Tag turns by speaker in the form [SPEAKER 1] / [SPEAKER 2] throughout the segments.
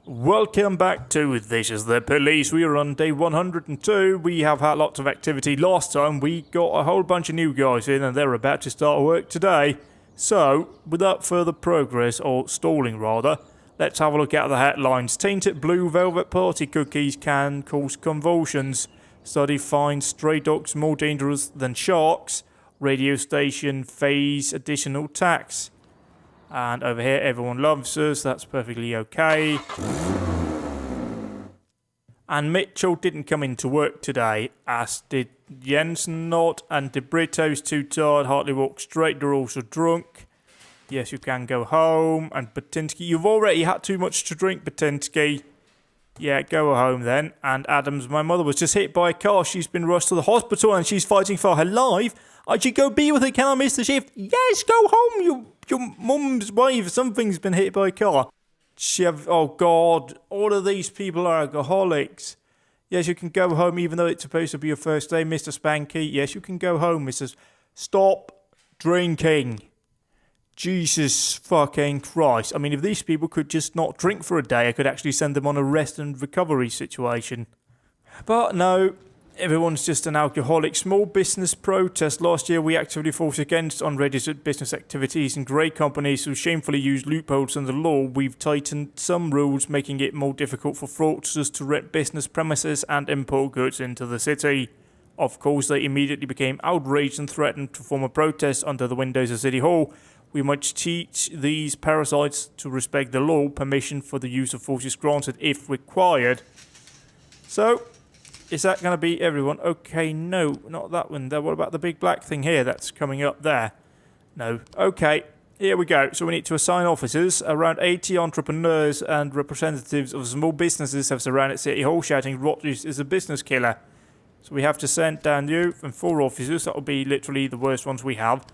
[SPEAKER 1] Welcome back to This Is The Police. We are on day 102. We have had lots of activity. Last time we got a whole bunch of new guys in and they're about to start work today. So, without further progress, or stalling rather, let's have a look at the headlines. Tainted blue velvet party cookies can cause convulsions. Study finds stray dogs more dangerous than sharks. Radio station face additional tax. And over here, everyone loves us. That's perfectly okay. And Mitchell didn't come into work today, as did Jensen not, and De Brito's too tired, hardly walk straight, they're also drunk. Yes, you can go home. And Batinsky, you've already had too much to drink, Batinsky. Yeah, go home then. And Adams, my mother was just hit by a car. She's been rushed to the hospital and she's fighting for her life. I should go be with her. Can I miss the shift? Yes, go home. Your mum's wife, something's been hit by a car. Oh God, all of these people are alcoholics. Yes, you can go home even though it's supposed to be your first day, Mr. Spanky. Yes, you can go home, Mrs. Stop drinking. Jesus fucking Christ. I mean, if these people could just not drink for a day, I could actually send them on a rest and recovery situation. But no, everyone's just an alcoholic. Small business protest. Last year, we actively fought against unregistered business activities and grey companies who shamefully use loopholes in the law. We've tightened some rules, making it more difficult for fraudsters to rent business premises and import goods into the city. Of course, they immediately became outraged and threatened to form a protest under the windows of City Hall. We must teach these parasites to respect the law. Permission for the use of force is granted if required. So, is that going to be everyone? Okay, no, not that one there. What about the big black thing here that's coming up there? No. Okay, here we go. So we need to assign officers. Around 80 entrepreneurs and representatives of small businesses have surrounded City Hall shouting, Rogers is a business killer. So we have to send down you and 4 officers. That will be literally the worst ones we have.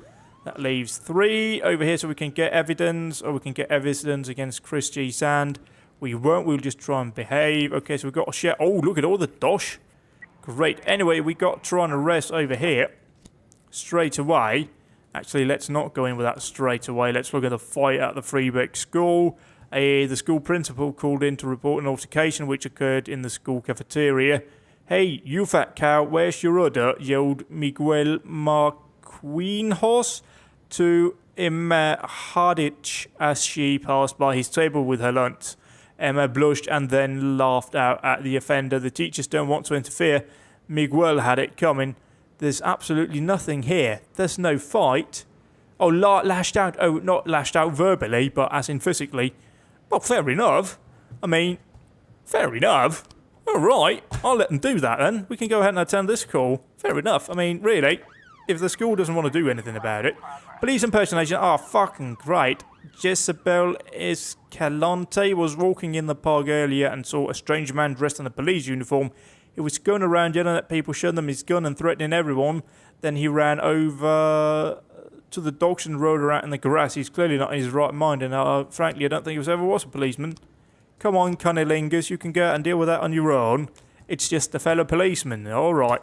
[SPEAKER 1] That leaves 3 over here so we can get evidence, or we can get evidence against Chris G. Sand. We won't, we'll just try and behave. Okay, so we've got to share. Oh, look at all the dosh. Great. Anyway, we got to try and arrest over here straight away. Actually, let's not go in with that straight away. Let's look at the fight at the Freebeck School. The school principal called in to report an altercation which occurred in the school cafeteria. Hey, you fat cow, where's your udder? Yelled Miguel Marquinhos to Emma Hadich as she passed by his table with her lunch. Emma blushed and then laughed out at the offender. The teachers don't want to interfere. Miguel had it coming. There's absolutely nothing here. There's no fight. Oh, lashed out. Oh, not lashed out verbally, but as in physically. Well, fair enough. I mean, fair enough. All right, I'll let them do that then. We can go ahead and attend this call. Fair enough. I mean, really, if the school doesn't want to do anything about it. Police impersonation are fucking great. Jezebel Escalante was walking in the park earlier and saw a strange man dressed in a police uniform. He was going around yelling at people, showing them his gun and threatening everyone. Then he ran over to the dogs and rode around in the grass. He's clearly not in his right mind, and frankly, I don't think he ever was a policeman. Come on, cunnilingus, you can go out and deal with that on your own. It's just a fellow policeman, all right.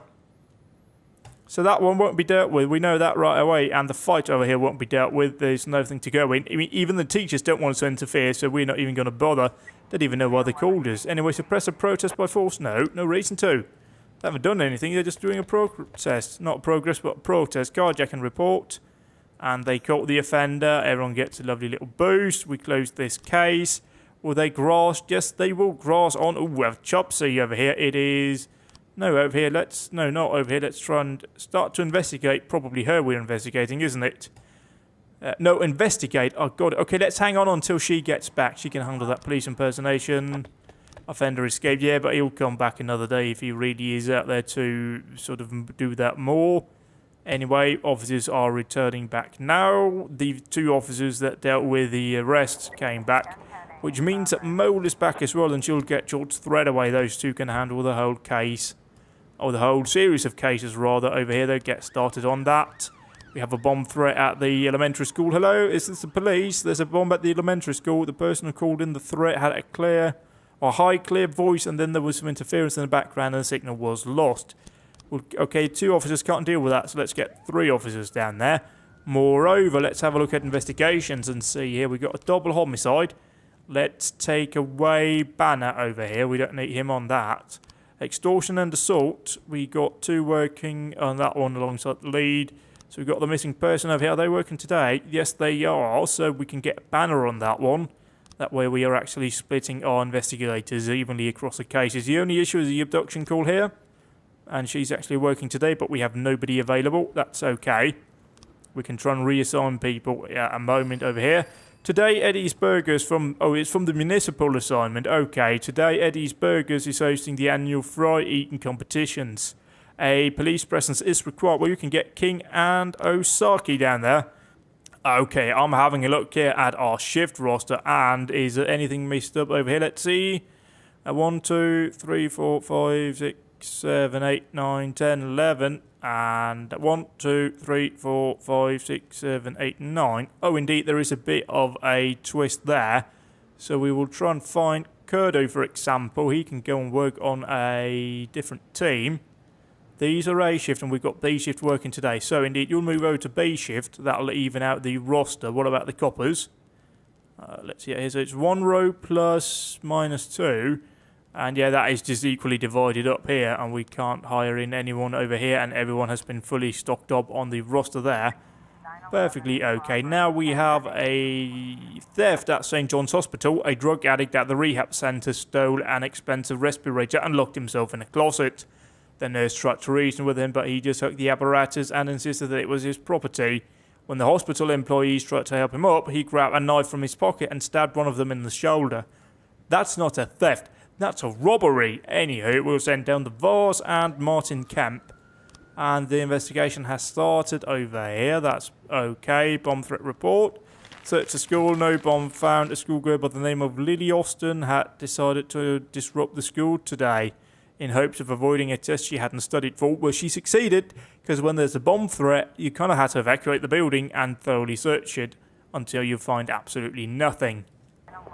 [SPEAKER 1] So that one won't be dealt with. We know that right away. And the fight over here won't be dealt with. There's nothing to go in. I mean, even the teachers don't want us to interfere, so we're not even going to bother. Don't even know why they called us. Anyway, suppress a protest by force? No reason to. They haven't done anything. They're just doing a protest. Not progress, but a protest. Carjacking report. And they caught the offender. Everyone gets a lovely little boost. We close this case. Will they grass? Yes, they will grass on. Oh, we have Chopsy over here. It is... No, over here, no, not over here. Let's try and start to investigate. Probably her we're investigating, isn't it? No, investigate. Oh, God. Okay, let's hang on until she gets back. She can handle that police impersonation. Offender escaped. Yeah, but he'll come back another day if he really is out there to sort of do that more. Anyway, officers are returning back now. The 2 officers that dealt with the arrest came back, which means that Mole is back as well, and she'll get George Thread away. Those 2 can handle the whole case. Or the whole series of cases, rather, over here. They'll get started on that. We have a bomb threat at the elementary school. Hello, is this the police? There's a bomb at the elementary school. The person who called in the threat had a high, clear voice, and then there was some interference in the background, and the signal was lost. Well, okay, 2 officers can't deal with that, so let's get 3 officers down there. Moreover, let's have a look at investigations and see here. We've got a double homicide. Let's take away Banner over here. We don't need him on that. Extortion and assault. We got 2 working on that one alongside the lead. So we've got the missing person over here. Are they working today? Yes, they are. So we can get Banner on that one. That way we are actually splitting our investigators evenly across the cases. The only issue is the abduction call here. And she's actually working today, but we have nobody available. That's okay. We can try and reassign people at a moment over here. Today, Eddie's Burgers from... Oh, it's from the municipal assignment. Okay, today Eddie's Burgers is hosting the annual fry eating competitions. A police presence is required. Well, you can get King and Osaki down there. Okay, I'm having a look here at our shift roster. And is there anything messed up over here? Let's see. 1, 2, 3, 4, 5, 6, 7, 8, 9, 10, 11... And 1, 2, 3, 4, 5, 6, 7, 8, 9. Oh, indeed, there is a bit of a twist there. So we will try and find Kurdo, for example. He can go and work on a different team. These are A shift, and we've got B shift working today. So, indeed, you'll move over to B shift. That'll even out the roster. What about the coppers? Let's see here. So it's 1 row plus -2. And yeah, that is just equally divided up here, and we can't hire in anyone over here, and everyone has been fully stocked up on the roster there. Perfectly okay. Now we have a theft at St. John's Hospital. A drug addict at the rehab centre stole an expensive respirator and locked himself in a closet. The nurse tried to reason with him, but he just took the apparatus and insisted that it was his property. When the hospital employees tried to help him up, he grabbed a knife from his pocket and stabbed one of them in the shoulder. That's not a theft. That's a robbery. Anywho, we'll send down the Vars and Martin Kemp. And the investigation has started over here. That's okay. Bomb threat report. Search the school. No bomb found. A schoolgirl by the name of Lily Austin had decided to disrupt the school today in hopes of avoiding a test she hadn't studied for. Well, she succeeded, because when there's a bomb threat, you kind of had to evacuate the building and thoroughly search it until you find absolutely nothing.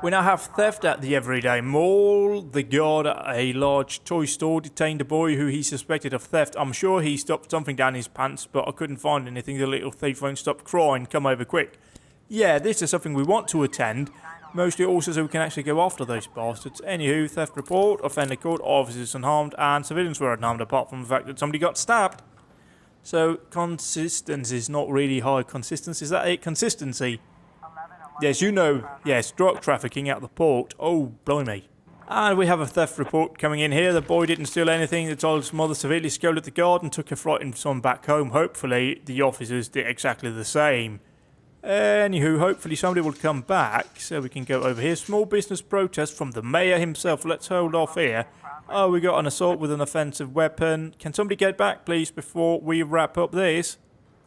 [SPEAKER 1] We now have theft at the Everyday Mall. The guard at a large toy store detained a boy who he suspected of theft. I'm sure he stuffed something down his pants, but I couldn't find anything. The little thief won't stop crying. Come over quick. Yeah, this is something we want to attend. Mostly also so we can actually go after those bastards. Anywho, theft report, offender caught, officers unharmed, and civilians were unharmed apart from the fact that somebody got stabbed. So, consistency is not really high. Consistency, is that it? Consistency. Yes, you know, yes, drug trafficking at the port. Oh, blimey. And we have a theft report coming in here. The boy didn't steal anything. The child's mother severely scolded the guard and took a frightened son back home. Hopefully, the officers did exactly the same. Anywho, hopefully somebody will come back so we can go over here. Small business protest from the mayor himself. Let's hold off here. Oh, we got an assault with an offensive weapon. Can somebody get back, please, before we wrap up this?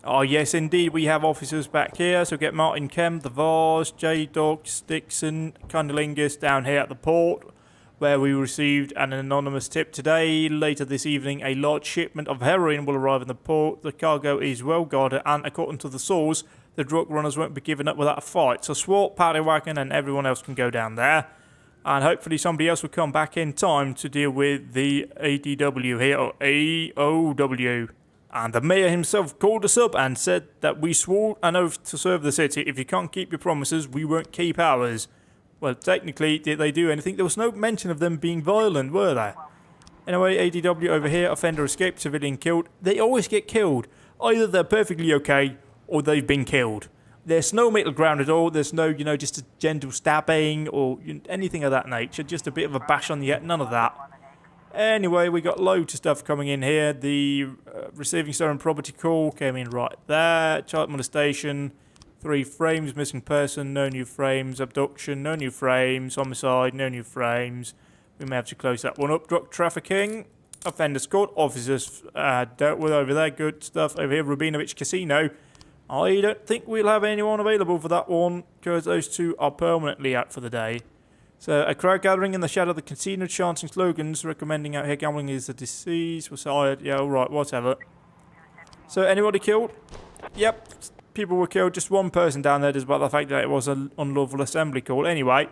[SPEAKER 1] Oh, yes, indeed, we have officers back here. So get Martin Kemp, the Vars, J-Dog, Dixon, Cunnilingus down here at the port, where we received an anonymous tip today. Later this evening, a large shipment of heroin will arrive in the port. The cargo is well guarded, and according to the source, the drug runners won't be given up without a fight. So SWAT, Paddy Wagon, and everyone else can go down there. And hopefully somebody else will come back in time to deal with the ADW here, or AOW. And the mayor himself called us up and said that we swore an oath to serve the city. If you can't keep your promises, we won't keep ours. Well, technically, did they do anything? There was no mention of them being violent, were there? Anyway, ADW over here, offender escaped, civilian killed. They always get killed. Either they're perfectly okay, or they've been killed. There's no middle ground at all. There's no, just a gentle stabbing or anything of that nature. Just a bit of a bash on the head. None of that. Anyway, we got loads of stuff coming in here. The receiving stolen property call came in right there. Child molestation, 3 frames, missing person, no new frames. Abduction, no new frames. Homicide, no new frames. We may have to close that one up. Drug trafficking, offender scored. Officers dealt with over there. Good stuff over here. Rubinovich Casino. I don't think we'll have anyone available for that one, because those two are permanently out for the day. So, a crowd gathering in the shadow of the casino, chanting slogans, recommending out here gambling is a disease. Was hired. Yeah, alright, whatever. So, anybody killed? Yep, people were killed. Just one person down there, despite the fact that it was an unlawful assembly call. Anyway,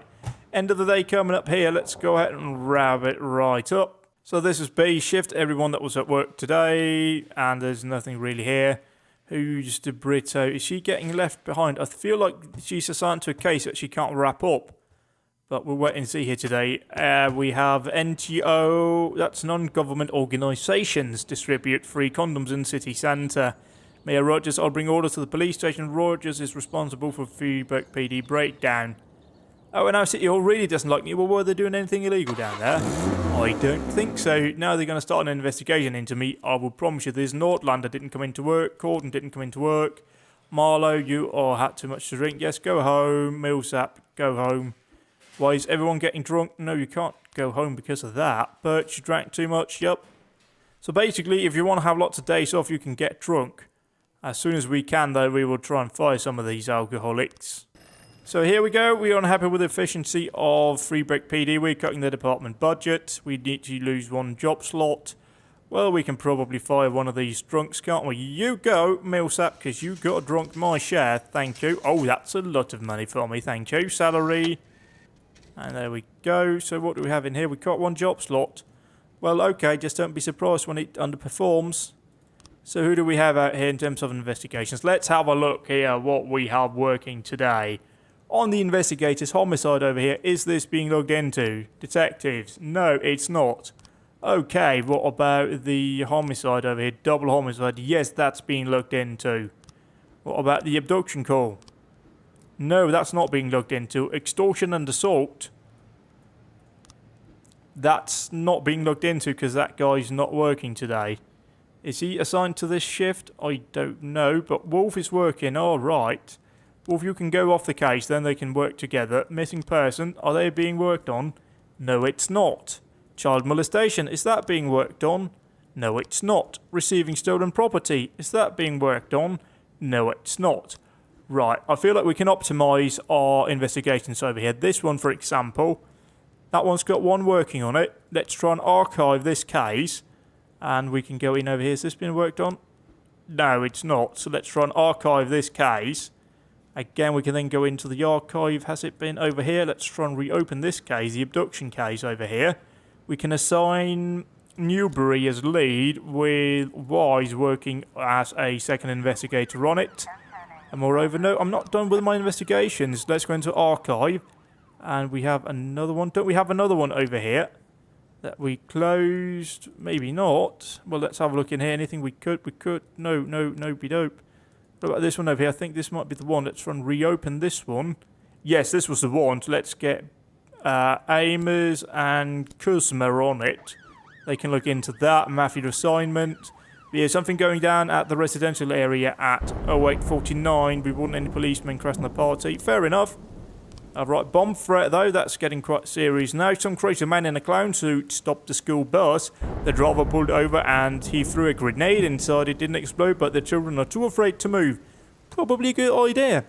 [SPEAKER 1] end of the day coming up here. Let's go ahead and wrap it right up. So, this is B shift. Everyone that was at work today, and there's nothing really here. Who's the Brito? Is she getting left behind? I feel like she's assigned to a case that she can't wrap up. But we'll wait and see here today. We have NGO, that's non-government organisations, distribute free condoms in city centre. Mayor Rogers, I'll bring orders to the police station. Rogers is responsible for Freeburg PD breakdown. Oh, and our City Hall really doesn't like me. Well, were they doing anything illegal down there? I don't think so. Now they're going to start an investigation into me. I will promise you this. Nordlander didn't come into work. Corden didn't come into work. Marlowe, you all had too much to drink. Yes, go home. Millsap, go home. Why is everyone getting drunk? No, you can't go home because of that. Birch, you drank too much? Yup. So basically, if you want to have lots of days off, you can get drunk. As soon as we can, though, we will try and fire some of these alcoholics. So here we go. We are unhappy with the efficiency of Freeburg PD. We're cutting the department budget. We need to lose one job slot. Well, we can probably fire one of these drunks, can't we? You go, Millsap, because you got a drunk my share. Thank you. Oh, that's a lot of money for me. Thank you. Salary. And there we go. So what do we have in here? We got one job slot. Well, okay, just don't be surprised when it underperforms. So who do we have out here in terms of investigations? Let's have a look here what we have working today. On the investigators' homicide over here, is this being looked into? Detectives? No, it's not. Okay, what about the homicide over here? Double homicide? Yes, that's being looked into. What about the abduction call? No, that's not being looked into. Extortion and assault. That's not being looked into because that guy's not working today. Is he assigned to this shift? I don't know, but Wolf is working. All right. Wolf, you can go off the case, then they can work together. Missing person, are they being worked on? No, it's not. Child molestation, is that being worked on? No, it's not. Receiving stolen property, is that being worked on? No, it's not. Right, I feel like we can optimise our investigations over here. This one, for example, that one's got one working on it. Let's try and archive this case, and we can go in over here. Has this been worked on? No, it's not. So let's try and archive this case. Again, we can then go into the archive. Has it been over here? Let's try and reopen this case, the abduction case over here. We can assign Newbury as lead with Wise working as a second investigator on it. And moreover, no, I'm not done with my investigations. Let's go into archive. And we have another one. Don't we have another one over here that we closed? Maybe not. Well, let's have a look in here. Anything we could? No, be dope. What about this one over here? I think this might be the one. Let's try and reopen this one. Yes, this was the one. So let's get Amers and Kuzma on it. They can look into that. Matthew assignment. There's something going down at the residential area at 0849. We want any policemen crashing the party. Fair enough. Alright, bomb threat though, that's getting quite serious now. Some crazy man in a clown suit stopped the school bus. The driver pulled over and he threw a grenade inside. It didn't explode, but the children are too afraid to move. Probably a good idea.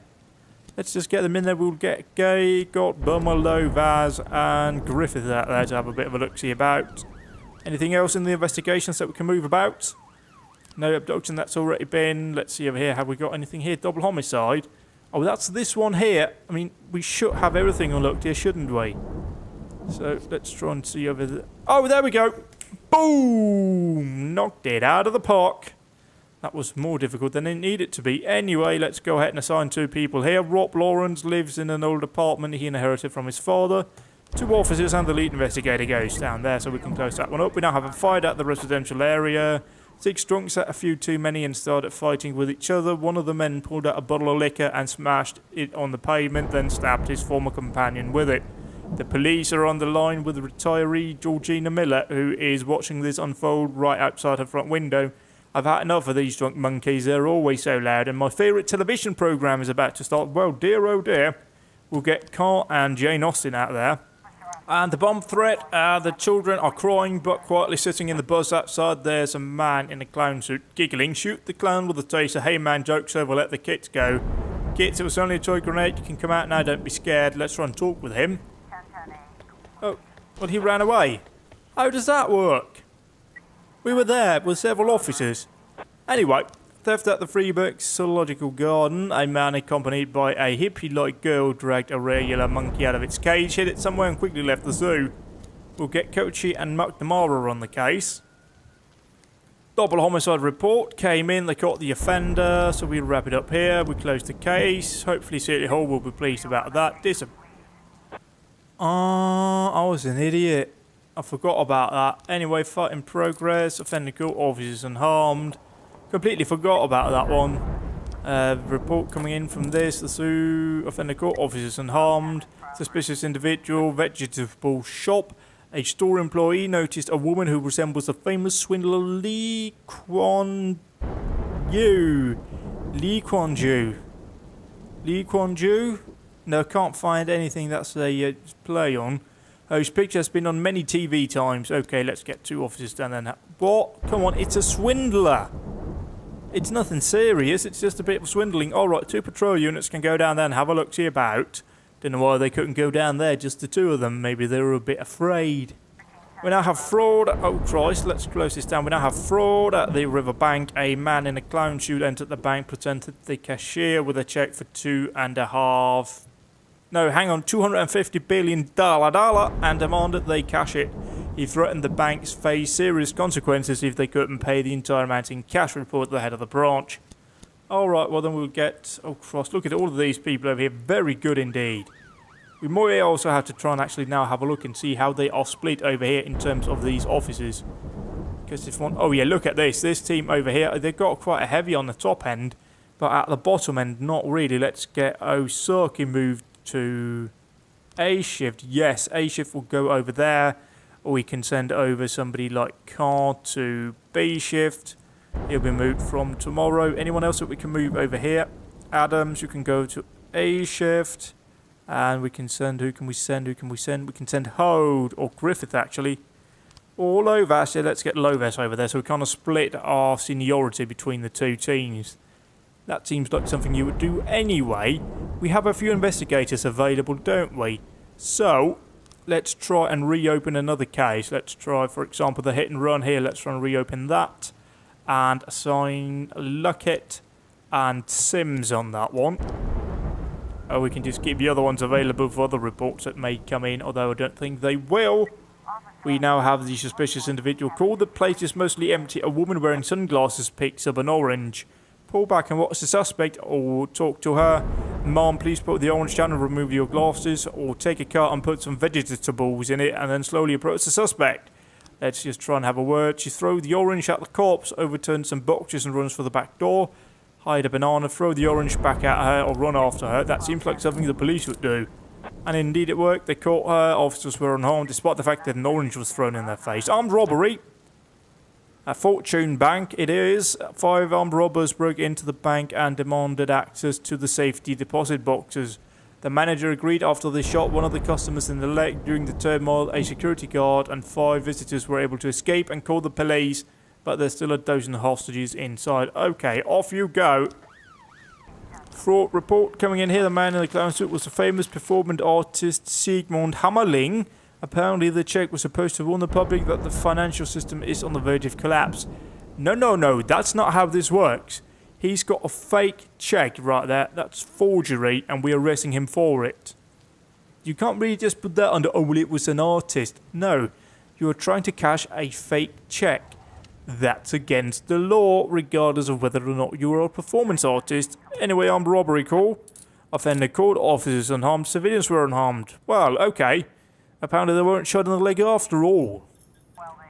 [SPEAKER 1] Let's just get them in there. We'll get Gay, got Bummerlow, Vaz, and Griffith out there to have a bit of a look-see about. Anything else in the investigations that we can move about? No abduction, that's already been. Let's see over here. Have we got anything here? Double homicide. Oh, that's this one here. I mean, we should have everything unlocked here, shouldn't we? So, let's try and see over there. Oh, there we go. Boom! Knocked it out of the park. That was more difficult than it needed to be. Anyway, let's go ahead and assign two people here. Rob Lawrence lives in an old apartment he inherited from his father. Two officers and the lead investigator goes down there, so we can close that one up. We now have a fight at the residential area. 6 drunks had a few too many and started fighting with each other. One of the men pulled out a bottle of liquor and smashed it on the pavement, then stabbed his former companion with it. The police are on the line with retiree Georgina Miller, who is watching this unfold right outside her front window. I've had enough of these drunk monkeys. They're always so loud, and my favourite television programme is about to start. Well, dear oh dear. We'll get Carl and Jane Austen out there. And the bomb threat, the children are crying but quietly sitting in the bus outside. There's a man in a clown suit giggling. Shoot the clown with a taser. Hey man, joke's over, let the kids go. Kids, it was only a toy grenade. You can come out now, don't be scared. Let's try and talk with him. Oh, well, he ran away. How does that work? We were there with several officers. Anyway, theft at the Freeburg Zoological Garden. A man accompanied by a hippie-like girl dragged a regular monkey out of its cage, hid it somewhere and quickly left the zoo. We'll get Kochi and McNamara on the case. Double homicide report came in. They caught the offender, so we'll wrap it up here. We close the case. Hopefully City Hall will be pleased about that. I was an idiot. I forgot about that. Anyway, fight in progress. Offender caught, officers unharmed. Completely forgot about that one. Report coming in from this. The Sioux offender caught, officers unharmed. Suspicious individual, vegetable shop. A store employee noticed a woman who resembles the famous swindler Lee Kuan Yew. Lee Kuan Yew. Lee Kuan Yew? No, can't find anything that's a play on. Whose picture has been on many TV times. Okay, let's get 2 officers down there now. What? Come on, it's a swindler. It's nothing serious, it's just a bit of swindling. Alright, 2 patrol units can go down there and have a look-see about. Don't know why they couldn't go down there, just the 2 of them. Maybe they were a bit afraid. We now have fraud. Oh Christ, let's close this down. We now have fraud at the riverbank. A man in a clown suit entered the bank, presented the cashier with a check for $250 billion and demanded they cash it. He threatened the banks face serious consequences if they couldn't pay the entire amount in cash, reported the head of the branch. Alright, well then we'll get... Oh Christ, look at all of these people over here. Very good indeed. We might also have to try and actually now have a look and see how they are split over here in terms of these officers. Because if one... Oh yeah, look at this. This team over here, they've got quite a heavy on the top end. But at the bottom end, not really. Let's get Osaki moved to A shift. Yes, A shift will go over there. Or we can send over somebody like Carr to B shift. He'll be moved from tomorrow. Anyone else that we can move over here? Adams, you can go to A shift. And we can send... Who can we send? We can send Hode or Griffith actually. Or Lovash. Yeah, let's get Lovash over there. So we kind of split our seniority between the 2 teams. That seems like something you would do anyway. We have a few investigators available, don't we? So, let's try and reopen another case. Let's try, for example, the hit and run here. Let's try and reopen that. And assign Luckett and Sims on that one. Or we can just keep the other ones available for other reports that may come in, although I don't think they will. We now have the suspicious individual called. The place is mostly empty. A woman wearing sunglasses picks up an orange. Pull back and watch the suspect, or talk to her. Mom, please put the orange down and remove your glasses, or take a cart and put some vegetables in it and then slowly approach the suspect. Let's just try and have a word. She throws the orange at the corpse, overturns some boxes and runs for the back door. Hide a banana, throw the orange back at her or run after her. That seems like something the police would do. And indeed it worked. They caught her. Officers were unharmed despite the fact that an orange was thrown in their face. Armed robbery. A Fortune Bank it is. 5 armed robbers broke into the bank and demanded access to the safety deposit boxes. The manager agreed after they shot one of the customers in the leg. During the turmoil, a security guard and 5 visitors were able to escape and call the police, but there's still a dozen hostages inside. Okay, off you go. Fraud report coming in here. The man in the clown suit was the famous performance artist Sigmund Hammerling. Apparently the check was supposed to warn the public that the financial system is on the verge of collapse. No, that's not how this works. He's got a fake check right there. That's forgery and we're arresting him for it. You can't really just put that under, oh well it was an artist. No, you are trying to cash a fake check. That's against the law, regardless of whether or not you are a performance artist. Anyway, armed robbery call. Offender called, officers unharmed, civilians were unharmed. Well, okay. Apparently they weren't shot in the leg after all.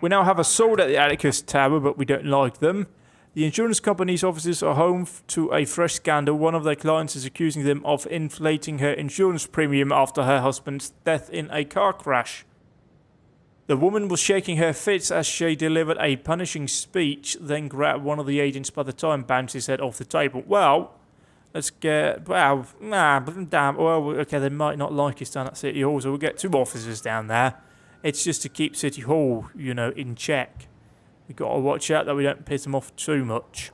[SPEAKER 1] We now have a sword at the Atticus Tower, but we don't like them. The insurance company's offices are home to a fresh scandal. One of their clients is accusing them of inflating her insurance premium after her husband's death in a car crash. The woman was shaking her fits as she delivered a punishing speech, then grabbed one of the agents by the tie and bounced his head off the table. Well, let's get... Well, damn. Well, okay, they might not like us down at City Hall, so we'll get 2 officers down there. It's just to keep City Hall, you know, in check. We've got to watch out that we don't piss them off too much.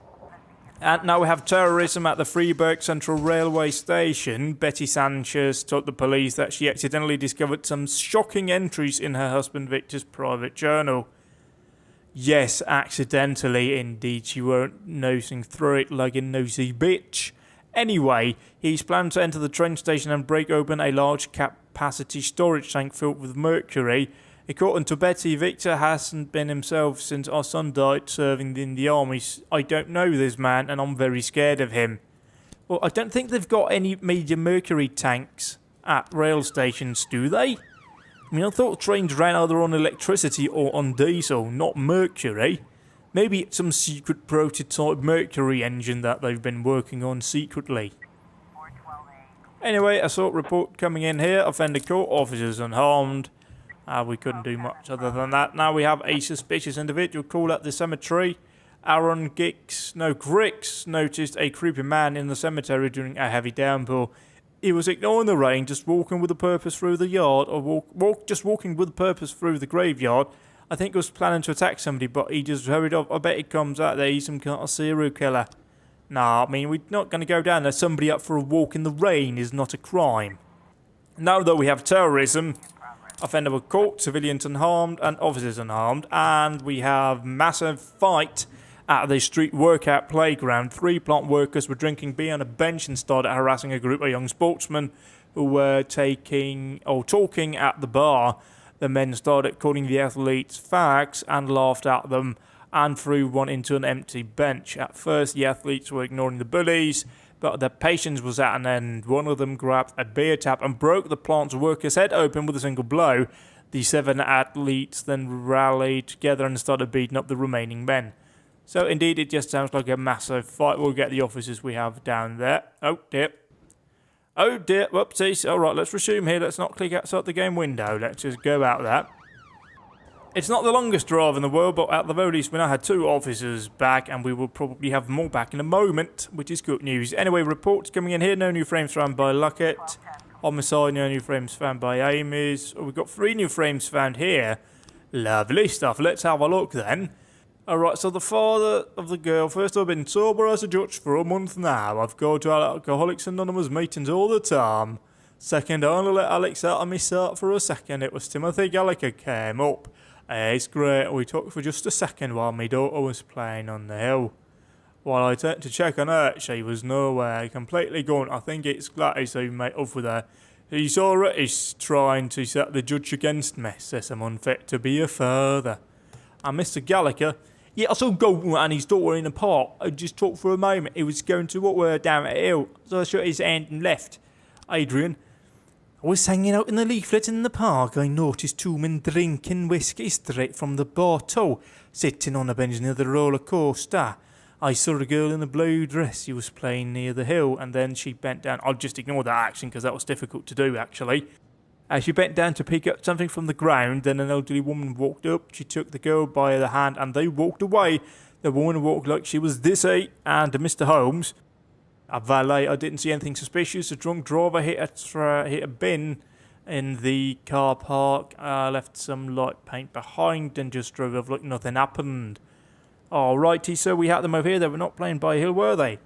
[SPEAKER 1] And now we have terrorism at the Freiburg Central Railway Station. Betty Sanchez told the police that she accidentally discovered some shocking entries in her husband Victor's private journal. Yes, accidentally indeed. She weren't nosing through it like a nosy bitch. Anyway, he's planned to enter the train station and break open a large capacity storage tank filled with mercury. According to Betty, Victor hasn't been himself since our son died serving in the army. I don't know this man and I'm very scared of him. Well, I don't think they've got any major mercury tanks at rail stations, do they? I mean, I thought trains ran either on electricity or on diesel, not mercury. Maybe it's some secret prototype mercury engine that they've been working on secretly. Anyway, assault report coming in here. Offender caught, officers unharmed. We couldn't do much other than that. Now we have a suspicious individual called at the cemetery. Aaron Grix noticed a creepy man in the cemetery during a heavy downpour. He was ignoring the rain, just walking with a purpose through the yard, or just walking with a purpose through the graveyard. I think he was planning to attack somebody, but he just hurried off. I bet he comes out there, he's some kind of serial killer. Nah, I mean, we're not going to go down there. Somebody up for a walk in the rain is not a crime. Now, though, we have terrorism. Offender were caught, civilians unharmed, and officers unharmed. And we have massive fight at the street workout playground. 3 plant workers were drinking beer on a bench and started harassing a group of young sportsmen who were talking at the bar. The men started calling the athletes fags and laughed at them and threw one into an empty bench. At first, the athletes were ignoring the bullies, but their patience was at an end. One of them grabbed a beer tap and broke the plant worker's head open with a single blow. The 7 athletes then rallied together and started beating up the remaining men. So, indeed, it just sounds like a massive fight. We'll get the officers we have down there. Oh, dear. Oh, dear. Whoopsies. All right, let's resume here. Let's not click outside the game window. Let's just go out there. It's not the longest drive in the world, but at the very least, we now had 2 officers back, and we will probably have more back in a moment, which is good news. Anyway, reports coming in here. No new frames found by Luckett. Homicide, no new frames found by Ames. Oh, we've got 3 new frames found here. Lovely stuff. Let's have a look then. Alright, so the father of the girl, first I've been sober as a judge for a month now. I've gone to Alcoholics Anonymous meetings all the time. Second, I only let Alex out of my cert for a second. It was Timothy Gallagher came up. It's great. We talked for just a second while my daughter was playing on the hill. While I turned to check on her, she was nowhere, completely gone. I think it's Gladys who made up with her. He's already trying to set the judge against me, says I'm unfit to be a father. And Mr. Gallagher, yeah, I saw Golden and his daughter in the park. I just talked for a moment. He was going to walk down a hill, so I shot his hand and left. Adrian, I was hanging out in the leaflet in the park. I noticed 2 men drinking whiskey straight from the bottle, sitting on a bench near the roller coaster. I saw a girl in a blue dress. She was playing near the hill, and then she bent down. I'll just ignore that action because that was difficult to do, actually. As she bent down to pick up something from the ground, then an elderly woman walked up. She took the girl by the hand and they walked away. The woman walked like she was this age, and Mr. Holmes, a valet, I didn't see anything suspicious. A drunk driver hit a bin in the car park, left some light paint behind and just drove off like nothing happened. Alrighty, so we had them over here. They were not playing by hill, were they?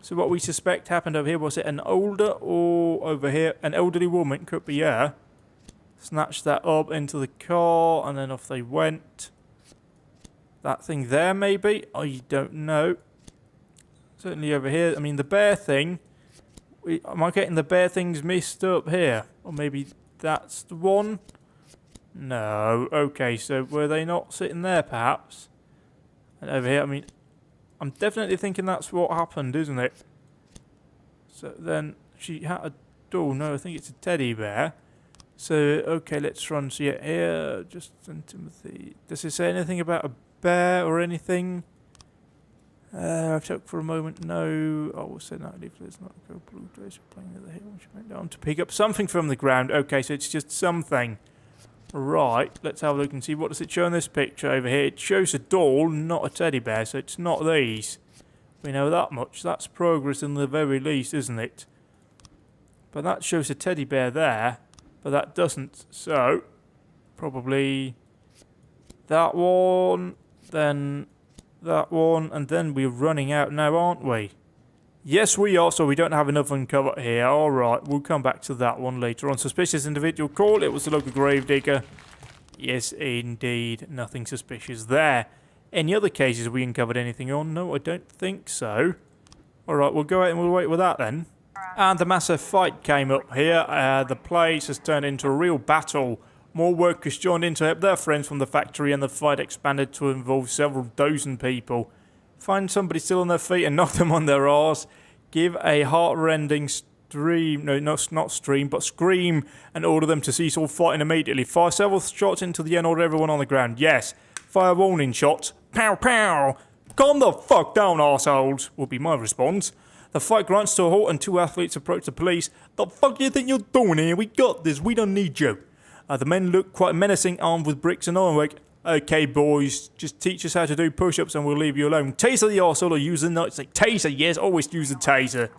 [SPEAKER 1] So what we suspect happened over here, was it an older or over here? An elderly woman, could be her. Snatched that up into the car and then off they went. That thing there maybe? I don't know. Certainly over here. I mean the bear thing. Am I getting the bear things mixed up here? Or maybe that's the one? No. Okay, so were they not sitting there perhaps? And over here, I mean, I'm definitely thinking that's what happened, isn't it? So then she had a doll. No, I think it's a teddy bear. So, okay, let's run. So, yeah, here, just St. Timothy. Does it say anything about a bear or anything? I've checked for a moment. No. I will say that leaflet's not go blue dress playing at the hill. She went down to pick up something from the ground. Okay, so it's just something. Right, let's have a look and see what does it show in this picture over here. It shows a doll, not a teddy bear, so it's not these. We know that much. That's progress in the very least, isn't it? But that shows a teddy bear there, but that doesn't. So, probably that one, then that one, and then we're running out now, aren't we? Yes, we are, so we don't have enough uncovered here. Alright, we'll come back to that one later on. Suspicious individual call. It was the local gravedigger. Yes, indeed. Nothing suspicious there. Any other cases we uncovered anything on? No, I don't think so. Alright, we'll go out and we'll wait with that then. And the massive fight came up here. The place has turned into a real battle. More workers joined in to help their friends from the factory, and the fight expanded to involve several dozen people. Find somebody still on their feet and knock them on their arse. Give a heart-rending stream, no, not stream, but scream and order them to cease all fighting immediately. Fire several shots into the end, order everyone on the ground. Yes. Fire warning shots. Pow, pow. Calm the fuck down, arseholes, will be my response. The fight grunts to a halt and two athletes approach the police. The fuck do you think you're doing here? We got this. We don't need you. The men look quite menacing, armed with bricks and ironwork. Okay, boys, just teach us how to do push-ups and we'll leave you alone. Taser the arsehole or use the nightstick. Taser, yes, always use the taser.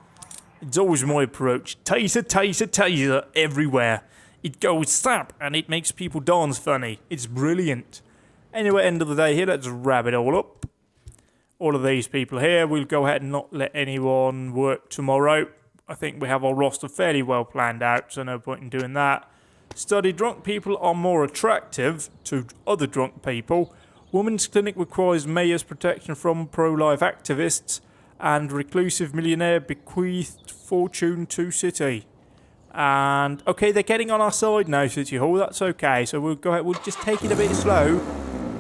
[SPEAKER 1] It's always my approach. Taser, taser, taser, everywhere. It goes snap and it makes people dance funny. It's brilliant. Anyway, end of the day here, let's wrap it all up. All of these people here, we'll go ahead and not let anyone work tomorrow. I think we have our roster fairly well planned out, so no point in doing that. Study drunk people are more attractive to other drunk people. Women's clinic requires mayor's protection from pro-life activists. And reclusive millionaire bequeathed fortune to city. And, okay, they're getting on our side now, City Hall. That's okay. So we'll go ahead, we'll just take it a bit slow.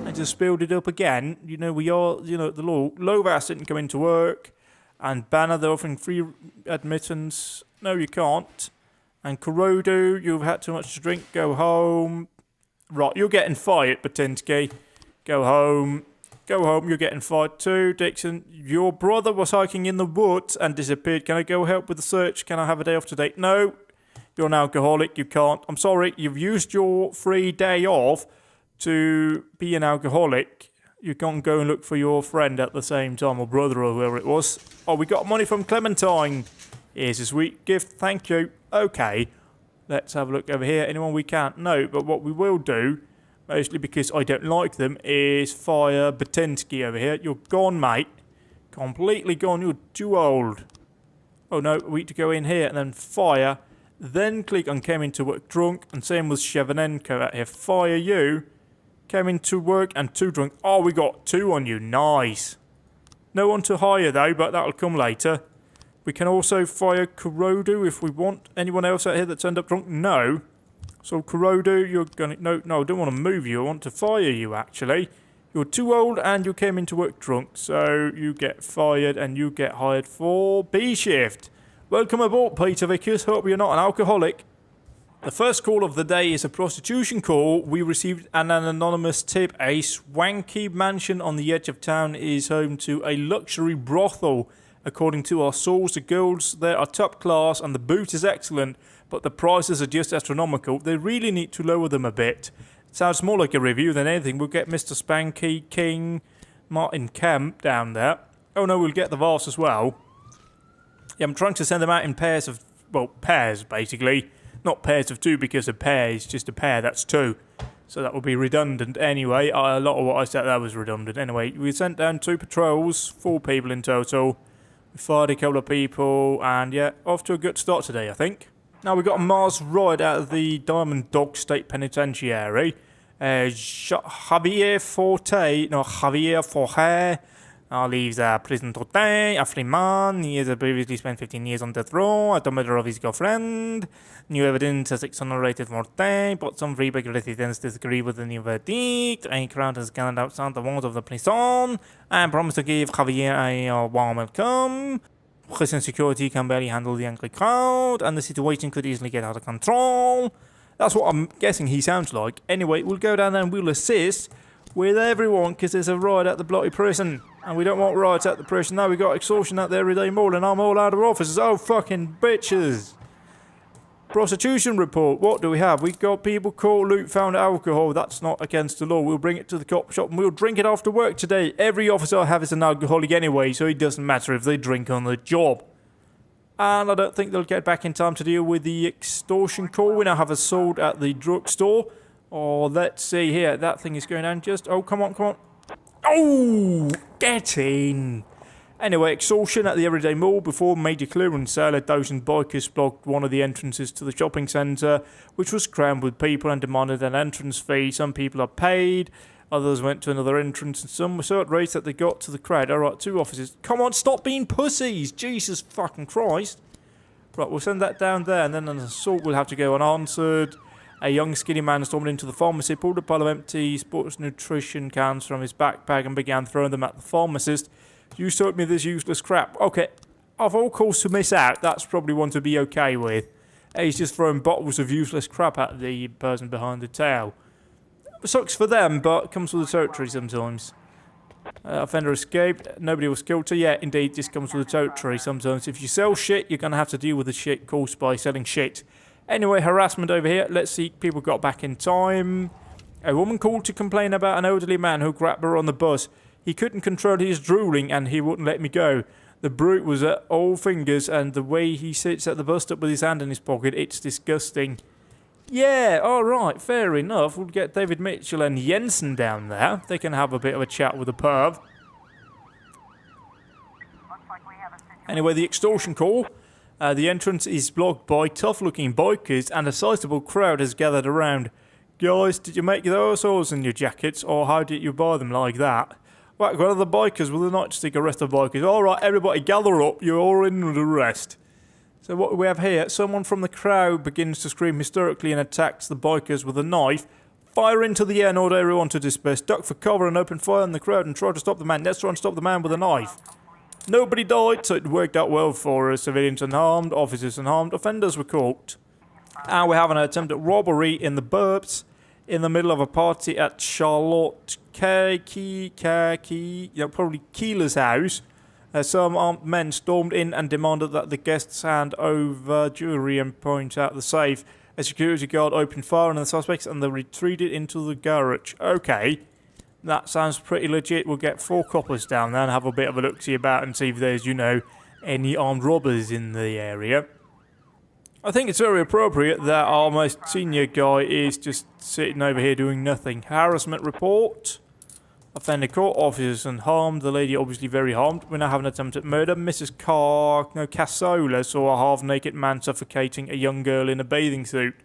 [SPEAKER 1] And just build it up again. You know, we are, you know, the law. Lovas didn't come into work. And Banner, they're offering free admittance. No, you can't. And Kurodu, you've had too much to drink. Go home. Right, you're getting fired, Batinsky. Go home. Go home, you're getting fired too. Dixon, your brother was hiking in the woods and disappeared. Can I go help with the search? Can I have a day off today? No, you're an alcoholic. You can't. I'm sorry, you've used your free day off to be an alcoholic. You can't go and look for your friend at the same time, or brother, or whoever it was. Oh, we got money from Clementine. Here's a sweet gift. Thank you. Okay, let's have a look over here. Anyone we can't? No, but what we will do, mostly because I don't like them, is fire Batinsky over here. You're gone, mate. Completely gone. You're too old. Oh, no. We need to go in here and then fire. Then click on came into work drunk. And same with Shevchenko out here. Fire you. Came into work and too drunk. Oh, we got 2 on you. Nice. No one to hire, though, but that'll come later. We can also fire Kurodu if we want. Anyone else out here that turned up drunk? No. So, Kurodu, you're gonna... No, I don't want to move you. I want to fire you, actually. You're too old and you came into work drunk. So, you get fired and you get hired for B shift. Welcome aboard, Peter Vickers. Hope you're not an alcoholic. The first call of the day is a prostitution call. We received an anonymous tip. A swanky mansion on the edge of town is home to a luxury brothel. According to our source, the girls there are top class and the boot is excellent, but the prices are just astronomical. They really need to lower them a bit. It sounds more like a review than anything. We'll get Mr. Spanky, King, Martin Kemp down there. Oh no, we'll get the Vars as well. Yeah, I'm trying to send them out in pairs of, well, pairs basically. Not pairs of 2 because a pair is just a pair, that's 2. So that would be redundant anyway. A lot of what I said there was redundant. Anyway, we sent down 2 patrols, 4 people in total. We fired a couple of people, and yeah, off to a good start today, I think. Now, we got a Mars ride out of the Diamond Dog State Penitentiary. Javier Forte, leaves prison today. A free man. He has previously spent 15 years on death row at the murder of his girlfriend. New evidence has exonerated Forte, but some Freeburg residents disagree with the new verdict. A crowd has gathered outside the walls of the prison and promised to give Javier a warm welcome. Prison security can barely handle the angry crowd, and the situation could easily get out of control. That's what I'm guessing he sounds like. Anyway, we'll go down there and we'll assist with everyone, because there's a riot at the bloody prison. And we don't want riots at the prison. No, we got extortion at the Everyday Mall, and I'm all out of officers. Oh, fucking bitches. Prostitution report. What do we have? We got people caught, loot, found alcohol. That's not against the law. We'll bring it to the cop shop and we'll drink it after work today. Every officer I have is an alcoholic anyway, so it doesn't matter if they drink on the job. And I don't think they'll get back in time to deal with the extortion call. We now have assault at the drugstore. Oh, let's see here. That thing is going down just... Oh, come on, come on. Oh, get in. Anyway, extortion at the Everyday Mall. Before major clearance sale, 1,000 bikers blocked one of the entrances to the shopping centre, which was crammed with people and demanded an entrance fee. Some people are paid, others went to another entrance, and some were so outraged that they got to the crowd. Alright, 2 officers. Come on, stop being pussies! Jesus fucking Christ. Right, we'll send that down there, and then an assault will have to go unanswered. A young skinny man stormed into the pharmacy, pulled a pile of empty sports nutrition cans from his backpack and began throwing them at the pharmacist. You sold me this useless crap. Okay, of all calls to miss out, that's probably one to be okay with. He's just throwing bottles of useless crap at the person behind the tail. Sucks for them, but comes with the territory sometimes. Offender escaped. Nobody was guilty. Yeah, indeed, this comes with the territory sometimes. If you sell shit, you're going to have to deal with the shit caused by selling shit. Anyway, harassment over here. Let's see, people got back in time. A woman called to complain about an elderly man who grabbed her on the bus. He couldn't control his drooling and he wouldn't let me go. The brute was at all fingers, and the way he sits at the bus stop with his hand in his pocket, it's disgusting. Yeah, alright, fair enough. We'll get David Mitchell and Jensen down there. They can have a bit of a chat with the perv. Anyway, the extortion call. The entrance is blocked by tough-looking bikers, and a sizable crowd has gathered around. Guys, did you make those holes in your jackets, or how did you buy them like that? Whack one of the bikers with a nightstick, arrest the bikers. Alright, everybody gather up, you're all in with the rest. So what we have here, someone from the crowd begins to scream hysterically and attacks the bikers with a knife. Fire into the air and order everyone to disperse. Duck for cover and open fire on the crowd and try to stop the man. Let's try and stop the man with a knife. Nobody died, so it worked out well for us. Civilians unharmed, officers unharmed, offenders were caught. And we have an attempt at robbery in the Burbs, in the middle of a party at Charlotte probably Keeler's house. Some armed men stormed in and demanded that the guests hand over jewellery and point out the safe. A security guard opened fire on the suspects and they retreated into the garage. Okay, that sounds pretty legit. We'll get 4 coppers down there and have a bit of a look-see about and see if there's, any armed robbers in the area. I think it's very appropriate that our most senior guy is just sitting over here doing nothing. Harassment report. Offender caught, officers unharmed, the lady obviously very harmed. We now have an attempt at murder. Mrs. Casola saw a half-naked man suffocating a young girl in a bathing suit.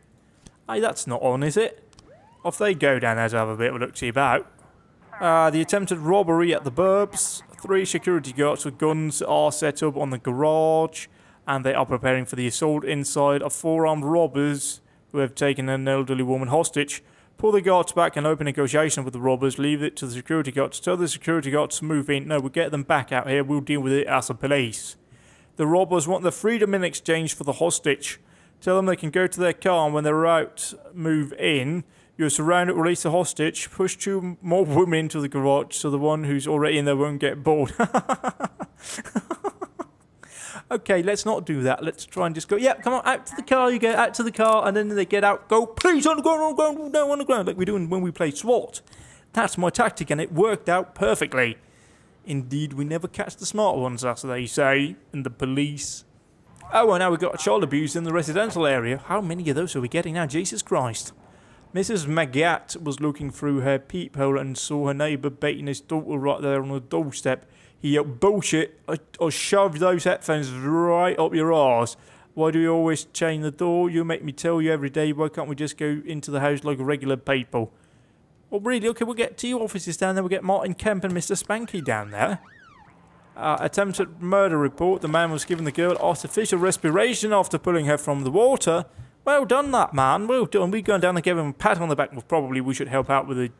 [SPEAKER 1] Hey, that's not on, is it? Off they go down there to have a bit of a look-see about. The attempted robbery at the Burbs. 3 security guards with guns are set up on the garage, and they are preparing for the assault inside of 4 armed robbers who have taken an elderly woman hostage. Pull the guards back and open negotiation with the robbers. Leave it to the security guards. Tell the security guards to move in. No, we'll get them back out here. We'll deal with it as the police. The robbers want their freedom in exchange for the hostage. Tell them they can go to their car, and when they're out, move in. You're surrounded, release the hostage. Push 2 more women into the garage so the one who's already in there won't get bored. Okay, let's not do that. Let's try and just go, yeah, come on, out to the car. You get out to the car, and then they get out. Go, please, on the ground, no, on the ground, like we do when we play SWAT. That's my tactic, and it worked out perfectly. Indeed, we never catch the smart ones, as they say, in the police. Oh, and now we've got child abuse in the residential area. How many of those are we getting now? Jesus Christ. Mrs. Magat was looking through her peephole and saw her neighbour baiting his daughter right there on the doorstep. He yelled, bullshit, I'll shove those headphones right up your arse. Why do you always chain the door? You make me tell you every day. Why can't we just go into the house like regular people? Well, really, okay, we'll get 2 officers down there. We'll get Martin Kemp and Mr. Spanky down there. Attempted murder report. The man was giving the girl artificial respiration after pulling her from the water. Well done, that man. Well done. We're going down and give him a pat on the back. Well, probably we should help out with a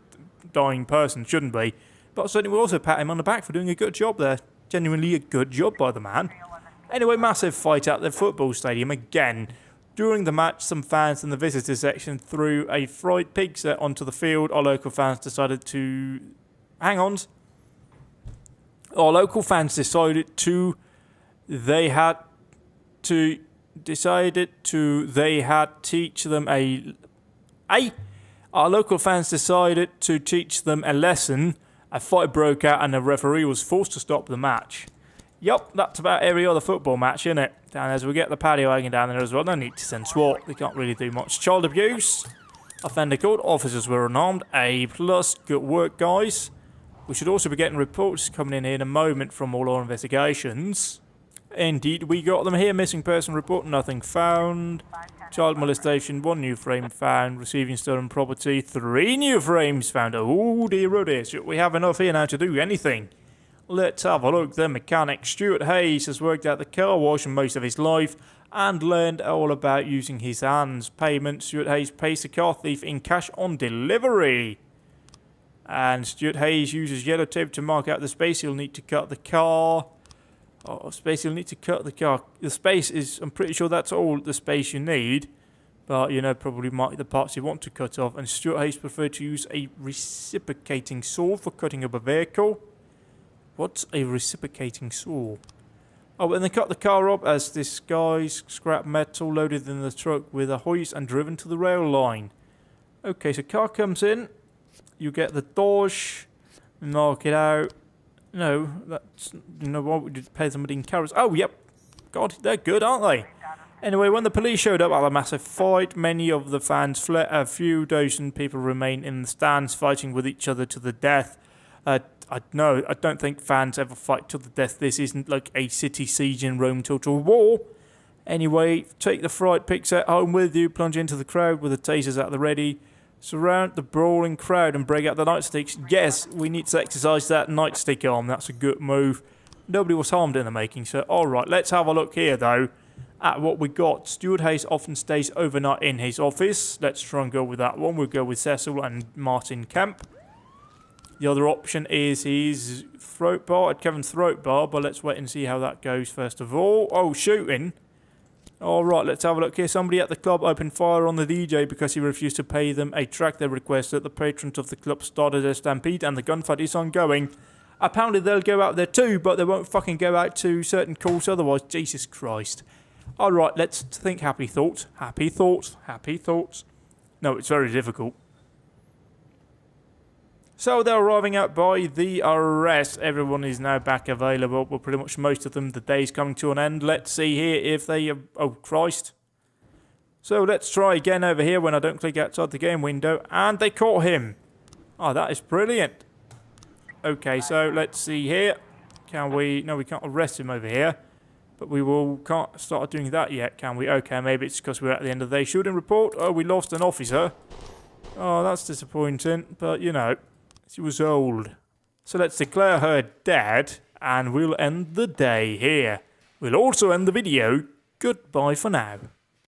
[SPEAKER 1] dying person, shouldn't we? But certainly we'll also pat him on the back for doing a good job there. Genuinely a good job by the man. Anyway, massive fight at the football stadium again. During the match, some fans in the visitor section threw a fried pizza onto the field. Our local fans decided to... Hang on. Our local fans decided to... They had teach them a... Our local fans decided to teach them a lesson. A fight broke out and the referee was forced to stop the match. Yup, that's about every other football match, isn't it? And as we get the paddy wagon down there as well, no need to send SWAT. They can't really do much. Child abuse. Offender caught. Officers were unarmed. A+. Good work, guys. We should also be getting reports coming in here in a moment from all our investigations. Indeed, we got them here. Missing person report, nothing found. Child molestation, 1 new frame found. Receiving stolen property, 3 new frames found. Oh dear, oh dear. Should we have enough here now to do anything? Let's have a look. The mechanic, Stuart Hayes, has worked at the car wash most of his life and learned all about using his hands. Payment, Stuart Hayes pays the car thief in cash on delivery. And Stuart Hayes uses yellow tape to mark out the space he'll need to cut the car. Oh, space, you'll need to cut the car. The space is, I'm pretty sure that's all the space you need. But, you know, probably might the parts you want to cut off. And Stuart Hayes preferred to use a reciprocating saw for cutting up a vehicle. What's a reciprocating saw? Oh, and they cut the car up as this guy's scrap metal loaded in the truck with a hoist and driven to the rail line. Okay, so car comes in. You get the Dodge. Knock it out. No, that's, you know what, we did pay somebody in carrots. Oh, yep. God, they're good, aren't they? Anyway, when the police showed up at a massive fight, many of the fans fled. A few dozen people remain in the stands fighting with each other to the death. I don't think fans ever fight to the death. This isn't like a city siege in Rome Total War. Anyway, take the fright picks at home with you, plunge into the crowd with the tasers at the ready. Surround the brawling crowd and break out the nightsticks. Yes, we need to exercise that nightstick arm. That's a good move. Nobody was harmed in the making, so alright, let's have a look here though at what we got. Stuart Hayes often stays overnight in his office. Let's try and go with that one. We'll go with Cecil and Martin Kemp. The other option is his throat bar at Kevin's throat bar, but let's wait and see how that goes first of all. Oh, shooting. Alright, let's have a look here. Somebody at the club opened fire on the DJ because he refused to pay them a track they requested. The patrons of the club started a stampede and the gunfight is ongoing. Apparently they'll go out there too, but they won't fucking go out to certain calls otherwise. Jesus Christ. Alright, let's think happy thoughts. Happy thoughts. Happy thoughts. No, it's very difficult. So they're arriving out by the arrest. Everyone is now back available. Well, pretty much most of them. The day's coming to an end. Let's see here if they have... Oh, Christ. So let's try again over here when I don't click outside the game window. And they caught him. Oh, that is brilliant. Okay, so let's see here. Can we... No, we can't arrest him over here. But can't start doing that yet, can we? Okay, maybe it's because we're at the end of the day. Shooting report. Oh, we lost an officer. Oh, that's disappointing. But, you know... She was old. So let's declare her dead, and we'll end the day here. We'll also end the video. Goodbye for now.